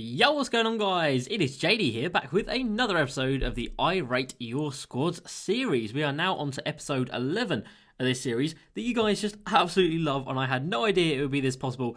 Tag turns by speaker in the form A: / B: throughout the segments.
A: Yo, what's going on, guys? It is JD here, back with another episode of the I Rate Your Squads series. We are now on to episode 11 of this series that you guys just absolutely love, and I had no idea it would be this popular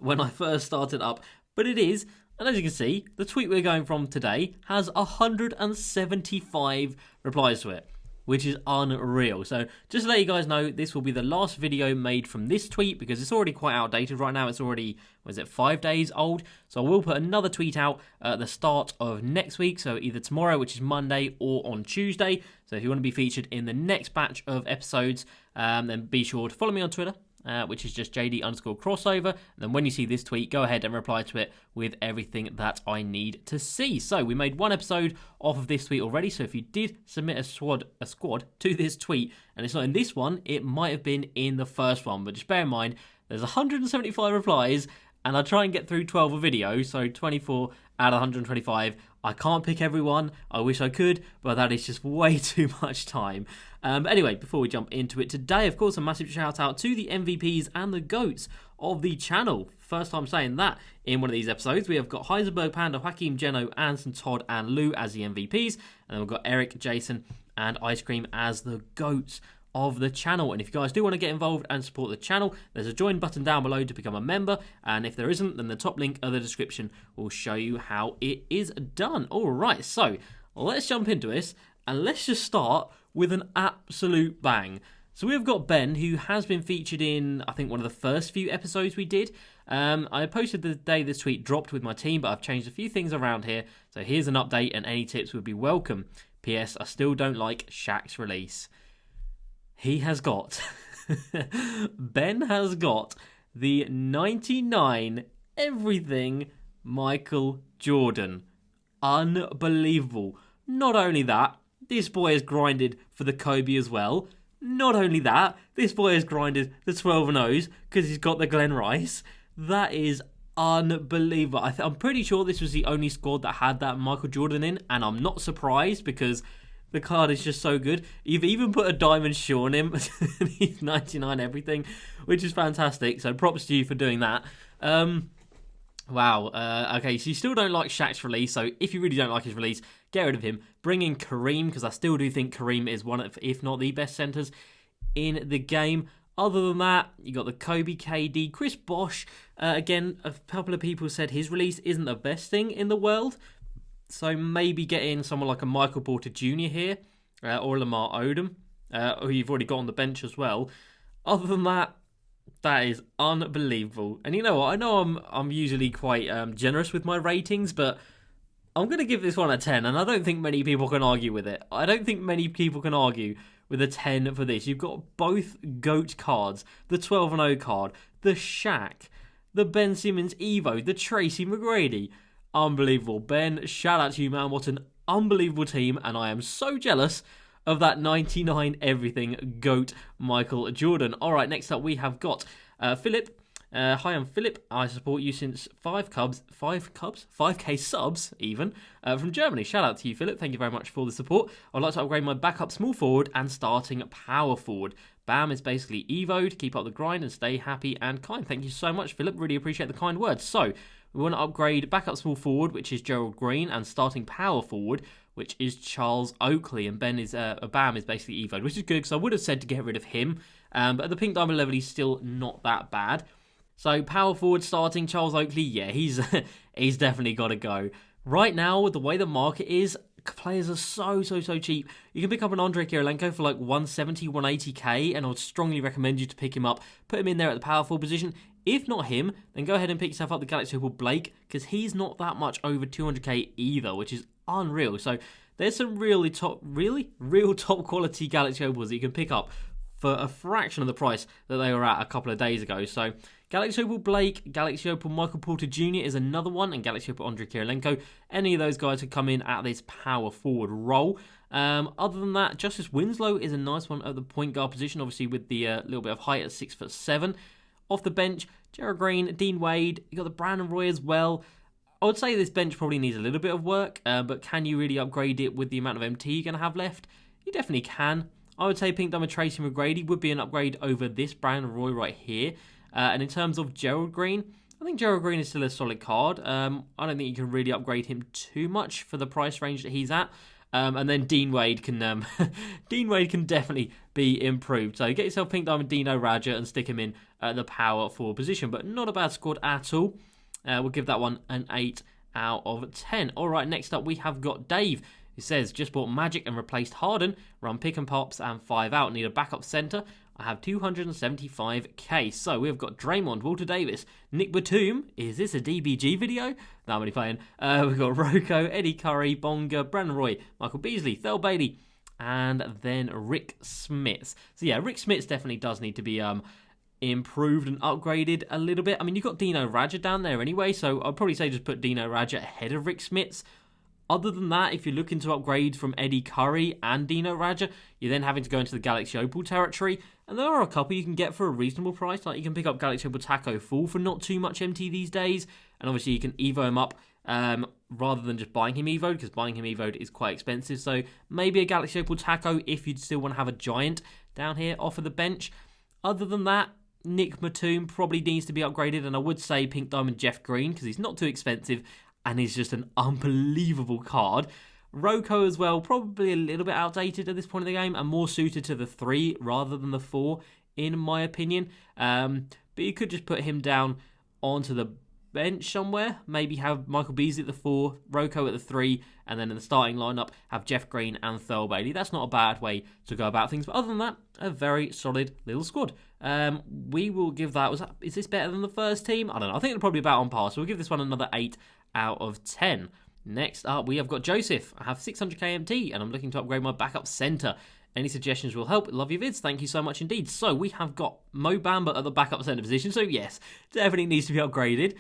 A: when I first started up, but it is. And as you can see, the tweet we're going from today has 175 replies to it, which is unreal. So just to let you guys know, this will be the last video made from this tweet because it's already quite outdated right now. It's already, 5 days old? So I will put another tweet out at the start of next week, so either tomorrow, which is Monday, or on Tuesday. So if you want to be featured in the next batch of episodes, then be sure to follow me on Twitter, which is just JD_crossover. And then when you see this tweet, go ahead and reply to it with everything that I need to see. So we made one episode off of this tweet already. So if you did submit a squad to this tweet, and it's not in this one, it might have been in the first one. But just bear in mind, there's 175 replies, and I try and get through 12 a video. So 24 out of 125. I can't pick everyone. I wish I could, but that is just way too much time. But anyway, before we jump into it today, of course, a massive shout out to the MVPs and the GOATs of the channel. First time saying that in one of these episodes. We have got Heisenberg, Panda, Joaquim, Geno, Anson, Todd, and Lou as the MVPs. And then we've got Eric, Jason, and Ice Cream as the GOATs of the channel. And if you guys do want to get involved and support the channel, there's a join button down below to become a member, and if there isn't, then the top link of the description will show you how it is done. Alright, so let's jump into this, and let's just start with an absolute bang. So we've got Ben, who has been featured in, I think, one of the first few episodes we did. I posted the day this tweet dropped with my team, but I've changed a few things around here, so here's an update, and any tips would be welcome. PS, I still don't like Shaq's release. He has got, Ben has got the 99 everything Michael Jordan. Unbelievable. Not only that, this boy has grinded for the Kobe as well. Not only that, this boy has grinded the 12 and O's because he's got the Glen Rice. That is unbelievable. I'm pretty sure this was the only squad that had that Michael Jordan in, and I'm not surprised because the card is just so good. You've even put a diamond shoe on him. He's 99 everything, which is fantastic. So props to you for doing that. Wow. Okay, so you still don't like Shaq's release. So if you really don't like his release, get rid of him. Bring in Kareem, because I still do think Kareem is one of, if not the best centers in the game. Other than that, you got the Kobe, KD, Chris Bosh. Again, a couple of people said his release isn't the best thing in the world. So maybe get in someone like a Michael Porter Jr. here, or Lamar Odom, who you've already got on the bench as well. Other than that, that is unbelievable. And you know what? I know I'm usually quite generous with my ratings, but I'm going to give this one a 10, and I don't think many people can argue with it. I don't think many people can argue with a 10 for this. You've got both GOAT cards, the 12 and 0 card, the Shaq, the Ben Simmons Evo, the Tracy McGrady. Unbelievable. Ben, shout out to you, man. What an unbelievable team, and I am so jealous of that 99 everything GOAT Michael Jordan. Alright, next up we have got Phillip. Hi, I'm Phillip. I support you since 5k subs even, from Germany. Shout out to you, Phillip. Thank you very much for the support. I'd like to upgrade my backup small forward and starting power forward. Bam is basically Evo'd. Keep up the grind and stay happy and kind. Thank you so much, Phillip. Really appreciate the kind words. So, we want to upgrade backup small forward, which is Gerald Green, and starting power forward, which is Charles Oakley. And Bam is basically Evo'd, which is good because I would have said to get rid of him. But at the pink diamond level, he's still not that bad. So power forward starting Charles Oakley, yeah, he's definitely got to go. Right now, with the way the market is, players are so cheap. You can pick up an Andre Kirilenko for like 170, 180k, and I would strongly recommend you to pick him up. Put him in there at the power forward position. If not him, then go ahead and pick yourself up the Galaxy Opal Blake, because he's not that much over 200k either, which is unreal. So there's some real top quality Galaxy Opals that you can pick up for a fraction of the price that they were at a couple of days ago. So Galaxy Opal Blake, Galaxy Opal Michael Porter Jr. is another one, and Galaxy Opal Andre Kirilenko. Any of those guys could come in at this power forward role. Other than that, Justice Winslow is a nice one at the point guard position, obviously with the little bit of height at 6'7". Off the bench, Gerald Green, Dean Wade, you got the Brandon Roy as well. I would say this bench probably needs a little bit of work, but can you really upgrade it with the amount of MT you're going to have left? You definitely can. I would say Pink Diamond Tracy McGrady would be an upgrade over this Brandon Roy right here. And in terms of Gerald Green, I think Gerald Green is still a solid card. I don't think you can really upgrade him too much for the price range that he's at. And then Dean Wade can Dean Wade can definitely be improved. So get yourself Pink Diamond Dino Raja and stick him in the power forward position. But not a bad squad at all. We'll give that one an 8 out of 10. All right, next up we have got Dave. He says, just bought Magic and replaced Harden. Run pick and pops and 5 out. Need a backup centre. I have 275k. So we've got Draymond, Walter Davis, Nick Batum. Is this a DBG video? No, I'm only playing. We've got Rocco, Eddie Curry, Bonga, Brandon Roy, Michael Beasley, Thel Bailey, and then Rick Smits. So yeah, Rick Smits definitely does need to be improved and upgraded a little bit. I mean, you've got Dino Raja down there anyway, so I'd probably say just put Dino Raja ahead of Rick Smits. Other than that, if you're looking to upgrade from Eddie Curry and Dino Raja, you're then having to go into the Galaxy Opal territory. And there are a couple you can get for a reasonable price. Like you can pick up Galaxy Opal Taco Full for not too much MT these days. And obviously you can Evo him up rather than just buying him Evo'd, because buying him Evo'd is quite expensive. So maybe a Galaxy Opal Taco if you still want to have a giant down here off of the bench. Other than that, Nick Batum probably needs to be upgraded. And I would say Pink Diamond Jeff Green, because he's not too expensive. And he's just an unbelievable card. Rocco as well, probably a little bit outdated at this point in the game and more suited to the 3 rather than the 4, in my opinion. But you could just put him down onto the bench somewhere. Maybe have Michael Beasley at the 4, Rocco at the 3, and then in the starting lineup have Jeff Green and Thurl Bailey. That's not a bad way to go about things. But other than that, a very solid little squad. We will give that, is this better than the first team? I don't know. I think it'll probably be about on par. So we'll give this one another 8 out of 10. Next up, we have got Joseph. I have 600k MT, and I'm looking to upgrade my backup centre. Any suggestions will help. Love your vids. Thank you so much indeed. So we have got Mo Bamba at the backup centre position. So yes, definitely needs to be upgraded.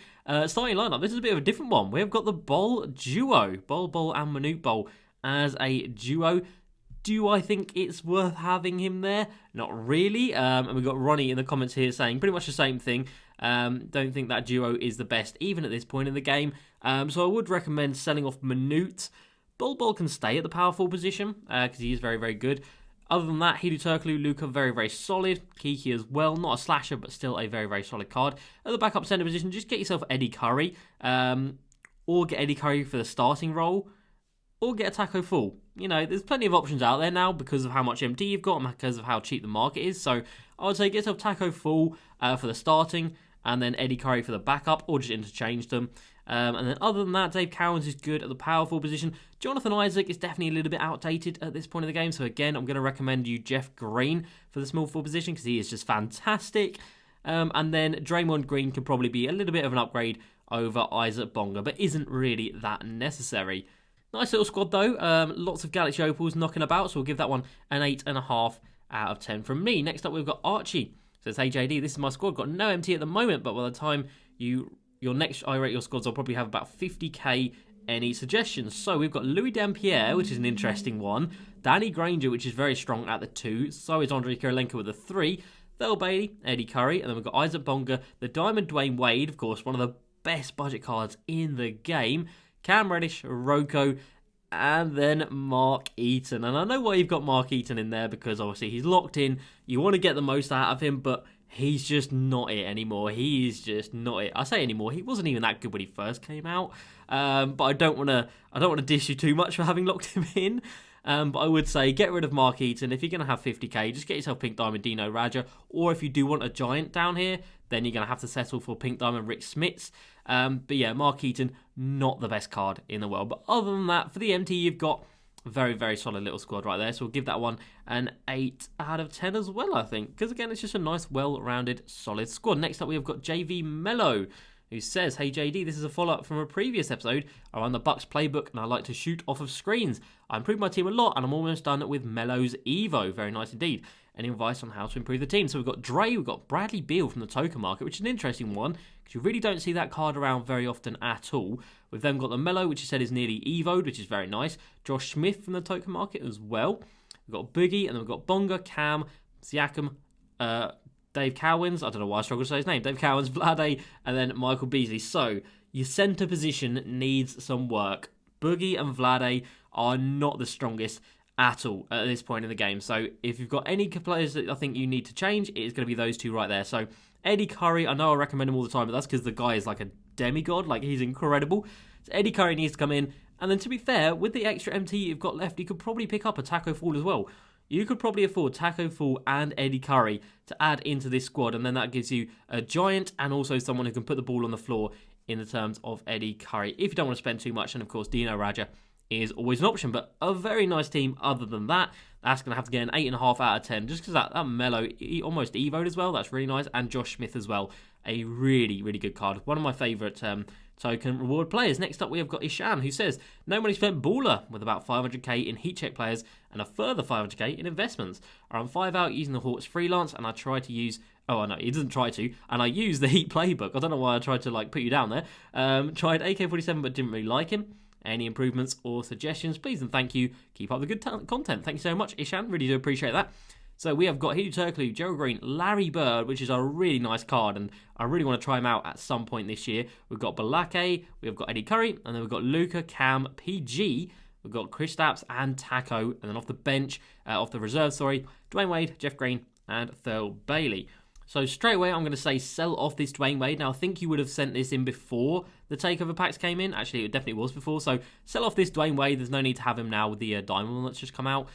A: Starting lineup, this is a bit of a different one. We've got the Bol duo, Bol and Manute Bol as a duo. Do I think it's worth having him there? Not really. And we've got Ronnie in the comments here saying pretty much the same thing. Don't think that duo is the best, even at this point in the game. So I would recommend selling off Manute. Bol can stay at the powerful position, because he is very, very good. Other than that, Hidu Turkoglu, Luka, very, very solid. Kiki as well, not a slasher, but still a very, very solid card. At the backup centre position, just get yourself Eddie Curry, or get Eddie Curry for the starting role, or get a Taco Full. You know, there's plenty of options out there now because of how much MT you've got and because of how cheap the market is. So I would say get yourself Taco Full for the starting, and then Eddie Curry for the backup, or just interchange them. And then other than that, Dave Cowens is good at the powerful position. Jonathan Isaac is definitely a little bit outdated at this point of the game. So again, I'm going to recommend you Jeff Green for the small forward position because he is just fantastic. And then Draymond Green can probably be a little bit of an upgrade over Isaac Bonga, but isn't really that necessary. Nice little squad though. Lots of Galaxy Opals knocking about, so we'll give that one an 8.5 out of 10 from me. Next up, we've got Archie. Says, hey JD, this is my squad. Got no MT at the moment, but by the time your next I rate your squads, I'll probably have about 50k. Any suggestions? So we've got Louis Dampierre, which is an interesting one. Danny Granger, which is very strong at the 2. So is Andrei Kirilenko with the 3. Thurl Bailey, Eddie Curry, and then we've got Isaac Bonga, the Diamond Dwayne Wade, of course, one of the best budget cards in the game. Cam Reddish, Rocco, and then Mark Eaton. And I know why you've got Mark Eaton in there, because obviously he's locked in. You want to get the most out of him, but he's just not it anymore. He is just not it. I say anymore. He wasn't even that good when he first came out. But I don't want to dish you too much for having locked him in. But I would say get rid of Mark Eaton. If you're going to have 50k, just get yourself Pink Diamond Dino Raja. Or if you do want a giant down here, then you're going to have to settle for Pink Diamond Rick Smits. But yeah, Mark Eaton, not the best card in the world. But other than that, for the MT, you've got a very, very solid little squad right there. So we'll give that one an 8 out of 10 as well, I think. Because again, it's just a nice, well-rounded, solid squad. Next up, we have got JV Melo, who says, hey JD, this is a follow-up from a previous episode. I run the Bucks playbook and I like to shoot off of screens. I improved my team a lot and I'm almost done with Melo's Evo. Very nice indeed. Any advice on how to improve the team? So we've got Dre, we've got Bradley Beal from the token market, which is an interesting one because you really don't see that card around very often at all. We've then got the Melo, which you said is nearly Evo'd, which is very nice. Josh Smith from the token market as well. We've got Boogie, and then we've got Bonga, Cam, Siakam, Dave Cowens, I don't know why I struggle to say his name, Dave Cowens, Vlade, and then Michael Beasley. So, your centre position needs some work. Boogie and Vlade are not the strongest at all at this point in the game. So, if you've got any players that I think you need to change, it is going to be those two right there. So, Eddie Curry, I know I recommend him all the time, but that's because the guy is like a demigod. Like, he's incredible. So Eddie Curry needs to come in. And then, to be fair, with the extra MT you've got left, you could probably pick up a Taco Fall as well. You could probably afford Taco Fall and Eddie Curry to add into this squad, and then that gives you a giant and also someone who can put the ball on the floor in the terms of Eddie Curry. If you don't want to spend too much, and of course Dino Radja is always an option, but a very nice team other than that. That's going to have to get an 8.5 out of 10, just because that Melo almost evoed as well. That's really nice, and Josh Smith as well. A really, really good card. One of my favourite token reward players. Next up, we have got Ishan, who says, no money spent baller with about 500k in heat check players and a further 500k in investments. I run 5 out using the Hawks freelance, and I try to use... Oh, no, he doesn't try to. And I use the Heat playbook. I don't know why I tried to put you down there. Tried AK-47, but didn't really like him. Any improvements or suggestions, please and thank you. Keep up the good content. Thank you so much, Ishan. Really do appreciate that. So we have got Hidu Turkoglu, Gerald Green, Larry Bird, which is a really nice card, and I really want to try him out at some point this year. We've got Balake, we've got Eddie Curry, and then we've got Luca, Cam, PG, we've got Kristaps and Taco, and then off the bench, off the reserve, Dwayne Wade, Jeff Green, and Thurl Bailey. So straight away, I'm going to say sell off this Dwayne Wade. Now, I think you would have sent this in before the takeover packs came in. Actually, it definitely was before. So sell off this Dwayne Wade. There's no need to have him now with the diamond one that's just come out.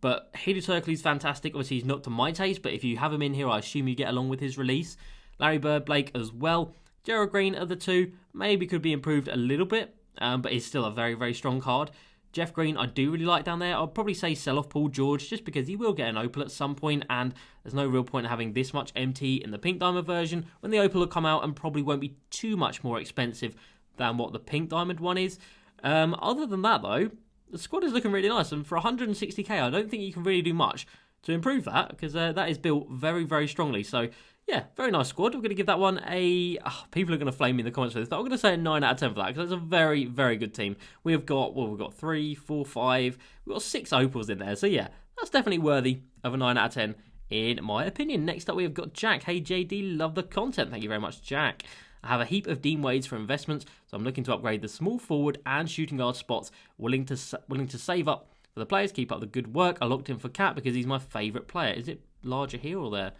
A: But Hidu Turkoglu is fantastic. Obviously, he's not to my taste, but if you have him in here, I assume you get along with his release. Larry Bird, Blake as well. Gerald Green are the two. Maybe could be improved a little bit, but he's still a very, very strong card. Jeff Green, I do really like down there. I'll probably say sell off Paul George just because he will get an Opal at some point, and there's no real point in having this much MT in the Pink Diamond version when the Opal will come out and probably won't be too much more expensive than what the Pink Diamond one is. Other than that, though, the squad is looking really nice, and for 160k, I don't think you can really do much to improve that because that is built very, very strongly. So, yeah, very nice squad. We're going to give that one a... people are going to flame me in the comments for this, but I'm going to say a 9 out of 10 for that because it's a very, very good team. We've got 3, 4, 5... We've got 6 Opals in there. So, yeah, that's definitely worthy of a 9 out of 10 in my opinion. Next up, we've got Jack. Hey, JD, love the content. Thank you very much, Jack. I have a heap of Dean Wades for investments, so I'm looking to upgrade the small forward and shooting guard spots. Willing to save up for the players. Keep up the good work. I locked in for Cat because he's my favourite player. Is it larger here or there?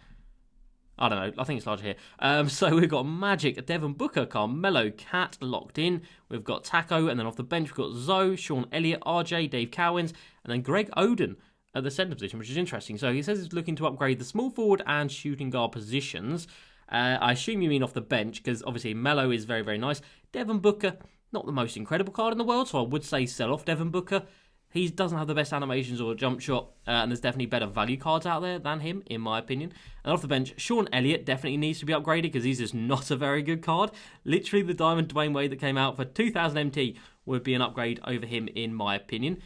A: I don't know. I think it's larger here. So we've got Magic, Devin Booker, Carmelo, Cat locked in. We've got Taco, and then off the bench we've got Zoe, Sean Elliott, RJ, Dave Cowens, and then Greg Oden at the centre position, which is interesting. So he says he's looking to upgrade the small forward and shooting guard positions. I assume you mean off the bench, because obviously Melo is very, very nice. Devin Booker, not the most incredible card in the world, so I would say sell off Devin Booker. He doesn't have the best animations or jump shot, and there's definitely better value cards out there than him, in my opinion. And off the bench, Sean Elliott definitely needs to be upgraded because he's just not a very good card. Literally, the Diamond Dwayne Wade that came out for 2,000 MT would be an upgrade over him, in my opinion.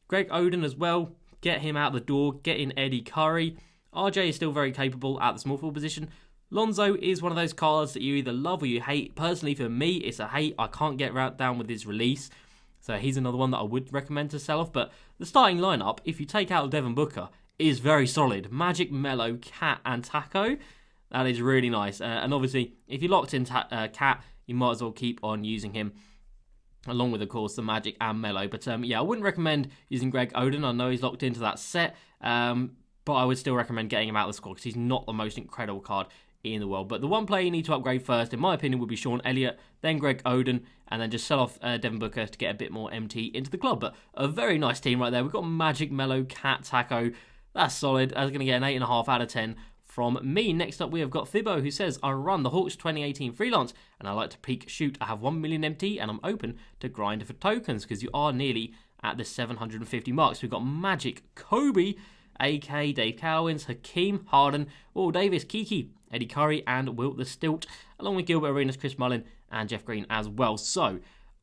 A: Greg Oden as well, get him out the door, get in Eddie Curry. RJ is still very capable at the small forward position. Lonzo is one of those cards that you either love or you hate. Personally, for me, it's a hate. I can't get down with his release. So he's another one that I would recommend to sell off. But the starting lineup, if you take out Devin Booker, is very solid. Magic, Melo, Cat, and Taco. That is really nice. And obviously, if you locked in Cat, you might as well keep on using him. Along with, of course, the Magic and Melo. But yeah, I wouldn't recommend using Greg Oden. I know he's locked into that set. But I would still recommend getting him out of the squad because he's not the most incredible card in the world. But the one player you need to upgrade first, in my opinion, would be Sean Elliott, then Greg Oden, and then just sell off Devin Booker to get a bit more MT into the club. But a very nice team right there. We've got Magic, Melo, Cat, Taco. That's solid. That's going to get an 8.5 out of 10 from me. Next up, we have got Fibo, who says, I run the Hawks 2018 freelance, and I like to peak shoot. I have 1 million MT, and I'm open to grind for tokens, because you are nearly at the 750 marks. We've got Magic, Kobe, AK, Dave Cowens, Hakeem, Harden, Will Davis, Kiki, Eddie Curry, and Wilt the Stilt, along with Gilbert Arenas, Chris Mullin, and Jeff Green as well. So,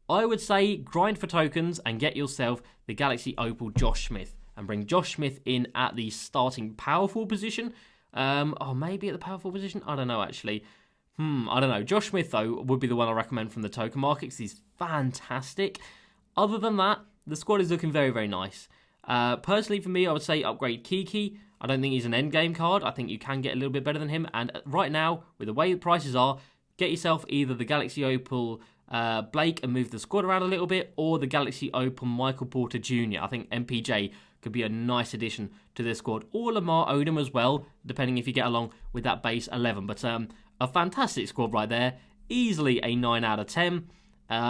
A: I would say grind for tokens and get yourself the Galaxy Opal Josh Smith, and bring Josh Smith in at the starting power forward position. Or maybe at the power forward position? I don't know, actually. I don't know. Josh Smith, though, would be the one I recommend from the token market because he's fantastic. Other than that, the squad is looking very, very nice. Personally, for me, I would say upgrade Kiki. I don't think he's an endgame card. I think you can get a little bit better than him. And right now, with the way the prices are, get yourself either the Galaxy Opal Blake and move the squad around a little bit, or the Galaxy Opal Michael Porter Jr. I think MPJ could be a nice addition to this squad. Or Lamar Odom as well, depending if you get along with that base 11. But a fantastic squad right there. Easily a 9 out of 10.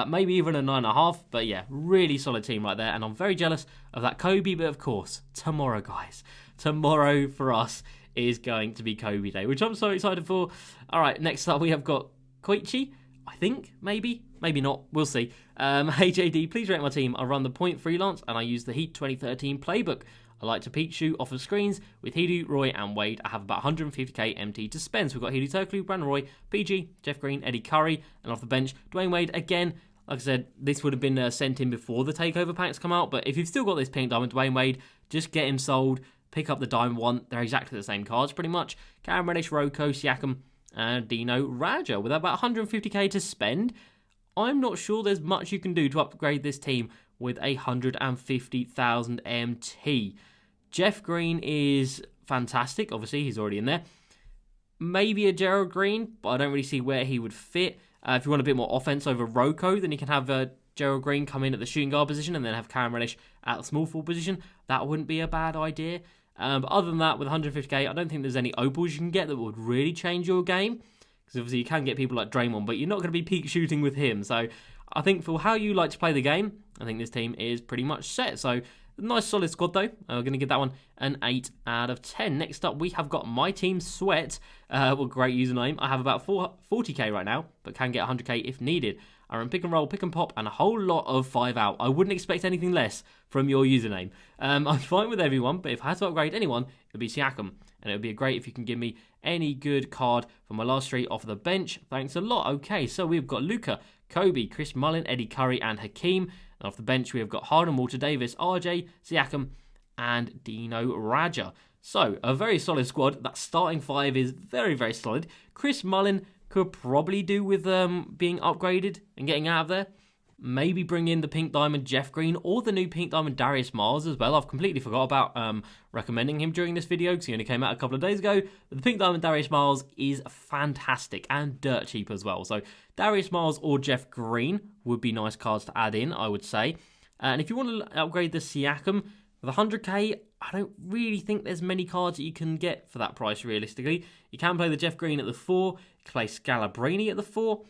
A: Maybe even a 9.5, but yeah, really solid team right there, and I'm very jealous of that Kobe, but of course, tomorrow, guys, tomorrow for us is going to be Kobe Day, which I'm so excited for. Alright, next up we have got Koichi, I think, maybe not, we'll see. Hey JD, please rate my team. I run the Point Freelance, and I use the Heat 2013 playbook. I like to peek shoot off of screens with Hidu, Roy, and Wade. I have about 150k MT to spend. So we've got Hidu Turkoglu, Brandon Roy, PG, Jeff Green, Eddie Curry, and off the bench, Dwayne Wade. Again, like I said, this would have been sent in before the takeover packs come out. But if you've still got this pink diamond Dwayne Wade, just get him sold. Pick up the diamond one. They're exactly the same cards, pretty much. Cam Reddish, Roko, Siakam, and Dino Raja with about 150k to spend. I'm not sure there's much you can do to upgrade this team with 150,000 MT. Jeff Green is fantastic. Obviously, he's already in there. Maybe a Gerald Green, but I don't really see where he would fit. If you want a bit more offense over Roko, then you can have Gerald Green come in at the shooting guard position and then have Cam Reddish at the small forward position. That wouldn't be a bad idea. But other than that, with 150k, I don't think there's any opals you can get that would really change your game. Because obviously you can get people like Draymond, but you're not going to be peak shooting with him. So I think for how you like to play the game, I think this team is pretty much set. So nice solid squad though. We're going to give that one an 8 out of 10. Next up, we have got My Team Sweat. Well, great username. I have about 40k right now, but can get 100k if needed. I run pick and roll, pick and pop, and a whole lot of 5 out. I wouldn't expect anything less from your username. I'm fine with everyone, but if I had to upgrade anyone, it would be Siakam. And it would be great if you can give me any good card for my last 3 off the bench. Thanks a lot. Okay, so we've got Luka, Kobe, Chris Mullin, Eddie Curry, and Hakeem. And off the bench, we have got Harden, Walter Davis, RJ, Siakam, and Dino Raja. So, a very solid squad. That starting 5 is very, very solid. Chris Mullin could probably do with being upgraded and getting out of there. Maybe bring in the Pink Diamond Jeff Green or the new Pink Diamond Darius Miles as well. I've completely forgot about recommending him during this video because he only came out a couple of days ago. But the Pink Diamond Darius Miles is fantastic and dirt cheap as well. So Darius Miles or Jeff Green would be nice cards to add in, I would say. And if you want to upgrade the Siakam with 100k, I don't really think there's many cards that you can get for that price realistically. You can play the Jeff Green at the 4, you can play Scalabrine at the 4,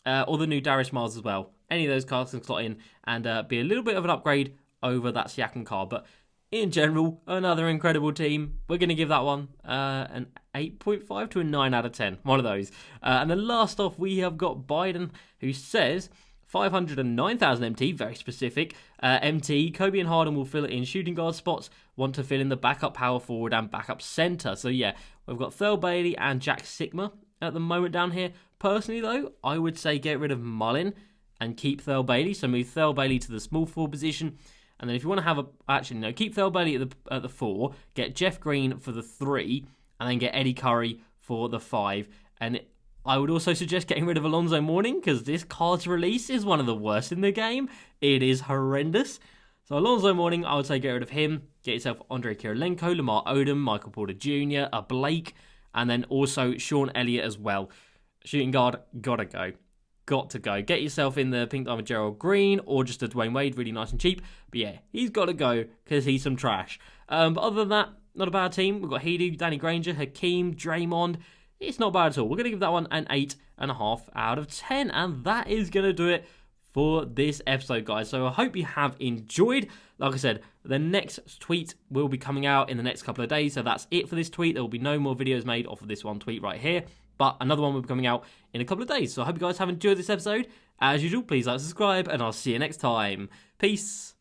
A: or the new Darius Miles as well. Any of those cards can slot in and be a little bit of an upgrade over that Siakam card. But in general, another incredible team. We're going to give that one an 8.5 to a 9 out of 10. One of those. And then last off, we have got Biden, who says 509,000 MT, very specific. MT, Kobe and Harden will fill it in shooting guard spots, want to fill in the backup power forward and backup center. So yeah, we've got Thurl Bailey and Jack Sigma at the moment down here. Personally though, I would say get rid of Mullin and keep Thurl Bailey. So move Thurl Bailey to the small forward position. And then if you want to have keep Thurl Bailey at the 4, get Jeff Green for the 3, and then get Eddie Curry for the 5. And I would also suggest getting rid of Alonzo Mourning because this card's release is one of the worst in the game. It is horrendous. So Alonzo Mourning, I would say get rid of him. Get yourself Andre Kirilenko, Lamar Odom, Michael Porter Jr., a Blake, and then also Sean Elliott as well. Shooting guard, gotta go. Got to go. Get yourself in the Pink Diamond Gerald Green or just a Dwayne Wade, really nice and cheap. But yeah, he's got to go because he's some trash. But other than that, not a bad team. We've got Hidu, Danny Granger, Hakeem, Draymond. It's not bad at all. We're going to give that one an 8.5 out of 10. And that is going to do it for this episode, guys. So I hope you have enjoyed. Like I said, the next tweet will be coming out in the next couple of days. So that's it for this tweet. There will be no more videos made off of this one tweet right here. But another one will be coming out in a couple of days. So I hope you guys have enjoyed this episode. As usual, please like, subscribe, and I'll see you next time. Peace.